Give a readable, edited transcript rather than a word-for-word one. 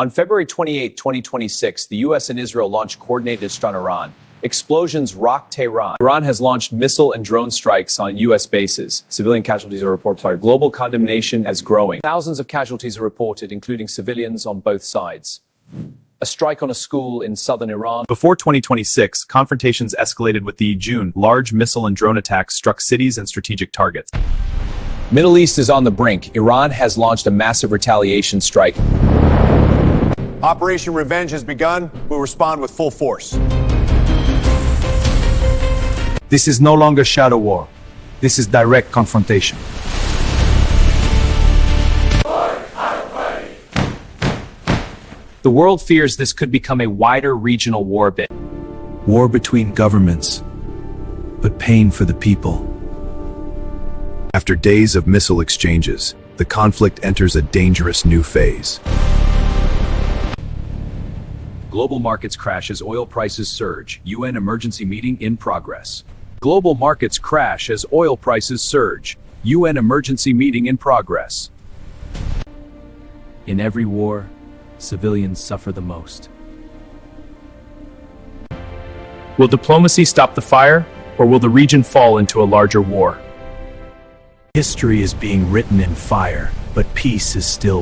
On February 28, 2026, the U.S. and Israel launched coordinated strikes on Iran. Explosions rocked Tehran. Iran has launched missile and drone strikes on U.S. bases. Civilian casualties are reported. Global condemnation is growing. Thousands of casualties are reported, including civilians on both sides. A strike on a school in southern Iran. Before 2026, confrontations escalated with the June. Large missile and drone attacks struck cities and strategic targets. Middle East is on the brink. Iran has launched a massive retaliation strike. Operation Revenge has begun. We'll respond with full force. This is no longer shadow war. This is direct confrontation. The world fears this could become a wider regional war bit. War between governments, but pain for the people. After days of missile exchanges, the conflict enters a dangerous new phase. Global markets crash as oil prices surge. UN emergency meeting in progress. Global markets crash as oil prices surge. UN emergency meeting in progress. In every war, civilians suffer the most. Will diplomacy stop the fire, or will the region fall into a larger war? History is being written in fire, but peace is still